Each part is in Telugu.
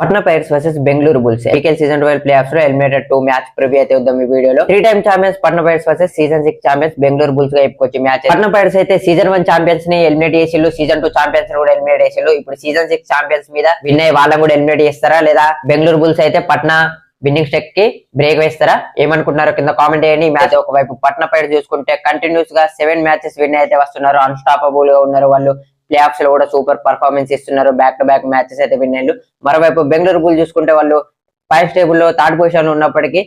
Patna pirates versus Bengaluru bulls IPL season 12 play offs లో ఎలిమినేటెడ్ 2 మ్యాచ్ ప్రివ్యూ అయితే ఉందాం ఈ వీడియోలో. 3-time champions Patna pirates versus season 6 champions Bengaluru bulls గా చెప్పుకోవచ్చు మ్యాచ్. పట్నా పైరట్స్ అయితే సీజన్ 1 ఛాంపియన్స్ ని ఎలిమినేట్ చేసిల్లు, సీజన్ 2 ఛాంపియన్స్ ని కూడా ఎలిమినేట్ చేసిల్లు. ఇప్పుడు సీజన్ 6 ఛాంపియన్స్ మీద విన్ అయ్యి వాళ్ళని కూడా ఎలిమినేట్ చేస్తారా, లేదా బెంగళూరు బుల్స్ అయితే పట్నా విన్నింగ్ స్టెక్ కి బ్రేక్ వేస్తారా? ఏమనుకుంటున్నారో కింద కామెంట్ చేయండి. మ్యాచ్ ఒకవైపు పట్నా పైరట్స్ చూసుకుంటే కంటిన్యూస్ గా 7 మ్యాచెస్ విన్ అయితే వస్తున్నారు, అన్స్టాపబుల్ గా ఉన్నారు వాళ్ళు. ప్లే ఆఫ్స్ లో కూడా సూపర్ పర్ఫార్మెన్స్ ఇస్తున్నారు, బ్యాక్ టు బ్యాక్ మ్యాచెస్ అయితే విన్ అయ్యారు. మరోవైపు బెంగళూరు బుల్ చూసుకుంటే వాళ్ళు పాయింట్స్ టేబుల్ లో థర్డ్ పొజిషన్ లో ఉన్నప్పటికీ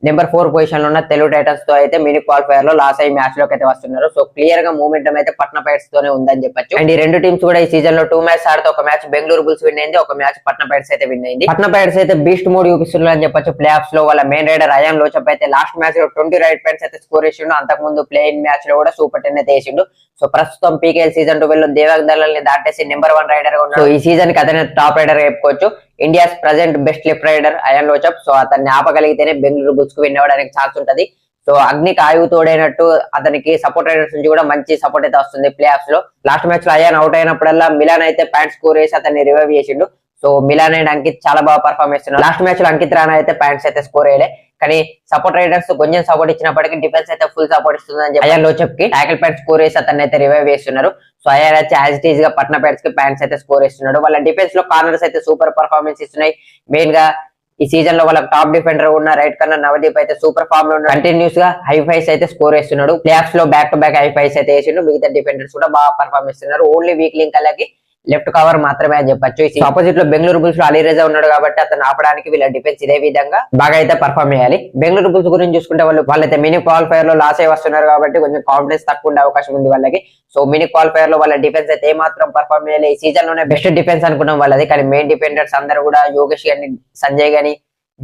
నెంబర్ 4 పొజిషన్ లో ఉన్న తెలుగు టైటన్స్ తో అయితే మినీ క్వాలిఫైర్ లో లాస్ అయ్యి మ్యాచ్ లోకి అయితే వస్తున్నారు. సో క్లియర్ గా మూమెంటం అయితే పట్నా పైరట్స్ తోనే ఉందని చెప్పొచ్చు. అండ్ ఈ రెండు టీమ్స్ కూడా ఈ సీజన్ లో 2 మ్యాచ్ ఆడితే ఒక మ్యాచ్ బెంగళూరు బుల్స్ విన్ అయింది, ఒక మ్యాచ్ పట్నా పైరట్స్ అయితే విన్ అయింది. పట్నా పైరట్స్ అయితే బీస్ట్ మోడ్ చూపిస్తున్నారు అని చెప్పొచ్చు. ప్లే ఆఫ్స్ లో వాళ్ళ మెయిన్ రైడర్ అయాన్ లోచప్ అయితే లాస్ట్ మ్యాచ్ లో 20 రైడ్ పాయింట్స్ అయితే స్కోర్ చేసిండు. అంతకు ముందు ప్లే ఇన్ మ్యాచ్ లో కూడా సూపర్ 10 అయితే వేసిండు. సో ప్రస్తుతం పీకేఎల్ సీజన్ 12 లో దేవక్ దళాల్ ని దాటేసి నెంబర్ 1 రైడర్ గా ఉన్నాడు. సో ఈ సీజన్ కి అతనే టాప్ రైడర్ చెప్పుకోవచ్చు. India's present best left raider Ayan Lohchab. So అతన్ని ఆపగలిగితేనే బెంగళూరు బుల్స్ కు విన్ అవ్వడానికి ఛాన్స్ ఉంటది. సో అగ్నికి ఆయువు తోడైనట్టు అతనికి సపోర్ట్ రైడర్స్ నుంచి కూడా మంచి సపోర్ట్ అయితే వస్తుంది ప్లే ఆఫ్స్ లో. లాస్ట్ మ్యాచ్ లో అయాన్ అవుట్ అయినప్పుడల్లా మిలాన్ అయితే పాయింట్ స్కోర్ చేసి అతన్ని రివైవ్ చేసిండు. సో మిలాన్ అండ్ అంకిత్ చాలా బాగా పర్ఫార్మ్ చేస్తున్నారు. లాస్ట్ మ్యాచ్ లో అంకిత్ రాణా అయితే పాయింట్స్ అయితే స్కోర్ అయ్యలే, కానీ సపోర్ట్ రైడర్స్ కొంచెం సపోర్ట్ ఇచ్చినప్పటికీ డిఫెన్స్ అయితే ఫుల్ సపోర్ట్ ఇస్తుంది అని చెప్పి అయాన్ లోచప్ కి టాకిల్ పాయింట్ స్కోర్ చేసి అతన్ని అయితే రివైవ్ చేస్తున్నారు. సో అయాన్ అయితే యాజ్ ఇట్ ఈజ్ గా పట్నా పైరట్స్ కి పాయింట్స్ అయితే స్కోర్ చేస్తున్నాడు. వాళ్ళ డిఫెన్స్ లో కార్నర్స్ అయితే సూపర్ పర్ఫార్మెన్స్ ఇస్తున్నాయి. మెయిన్ గా ఈ సీజన్ లో వాళ్ళకి టాప్ డిఫెండర్ ఉన్న రైట్ కన్నా నవదీప్ అయితే సూపర్ ఫామ్ లో ఉన్నాడు. కంటిన్యూస్ గా హై ఫైవ్స్ అయితే స్కోర్ చేస్తున్నాడు. ప్లే ఆఫ్స్ లో back to back high fives అయితే వేసిండు. మిగతా డిఫెండర్స్ కూడా బాగా పర్ఫార్మ్ ఇస్తున్నారు. ఓన్లీ వీక్ లింక్ అలాగే లెఫ్ట్ కవర్ మాత్రమే అని చెప్పొచ్చు. ఆపోజిట్ లో బెంగళూరు బుల్స్ లో అలీరేజా ఉన్నాడు కాబట్టి అతను ఆపడానికి వీళ్ళ డిఫెన్స్ ఇదే విధంగా బాగా అయితే పర్ఫార్మ్ చేయాలి. బెంగళూరు బుల్స్ గురించి చూసుకుంటే వాళ్ళైతే మినీ క్వాలిఫైర్ లో లాస్ అయి వస్తున్నారు కాబట్టి కొంచెం కాన్ఫిడెన్స్ తక్కువ ఉండే అవకాశం ఉంది వాళ్ళకి. సో మినీ క్వాలిఫైర్ లో వాళ్ళ డిఫెన్స్ అయితే ఏమాత్రం పర్ఫార్మ్ చేయాలి. ఈ సీజన్ లోనే బెస్ట్ డిఫెన్స్ అనుకున్నాం వాళ్ళది, కానీ మెయిన్ డిఫెండర్స్ అందరూ కూడా యోగేష్ గాని, సంజయ్ గాని,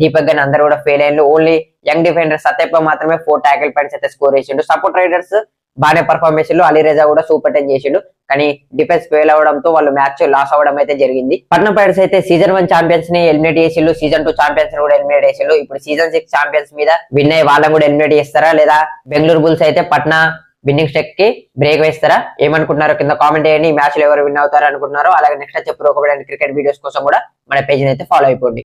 దీపక్ గాని అందరూ కూడా ఫెయిల్ అయ్యారు. ఓన్లీ యంగ్ డిఫెండర్ సత్యప్ప మాత్రమే 4 టాకిల్ పాయింట్స్ అయితే స్కోర్ చేసిండు. సపోర్ట్ రైడర్స్ బాగానే పర్ఫార్మ్ చేసిండు. అలీరేజా కూడా సూపర్ 10 చేసిండు, కానీ డిఫెన్స్ ఫెయిల్ అవడంతో వాళ్ళు మ్యాచ్ లాస్ అవడం అయితే జరిగింది. పట్నా పైరట్స్ అయితే సీజన్ 1 ఛాంపియన్స్ ని ఎలిమినేట్ చేసిల్లు, సీజన్ 2 ఛాంపియన్స్ ని కూడా ఎలిమినేట్ చేసిల్లు. ఇప్పుడు సీజన్ 6 ఛాంపియన్స్ మీద విన్ అయ్యి వాళ్ళని కూడా ఎలిమినేట్ చేస్తారా, లేదా బెంగళూరు బుల్స్ అయితే పట్నా విన్నింగ్ స్టెక్ కి బ్రేక్ వేస్తారా? ఏమనుకుంటున్నారో కింద కామెంట్ చేయండి. ఈ మ్యాచ్ లో ఎవరు విన్ అవుతారు అనుకుంటున్నారో. అలాగే నెక్స్ట్ చెప్పు క్రికెట్ వీడియోస్ కోసం కూడా మన పేజ్ అయితే ఫాలో అయిపోండి.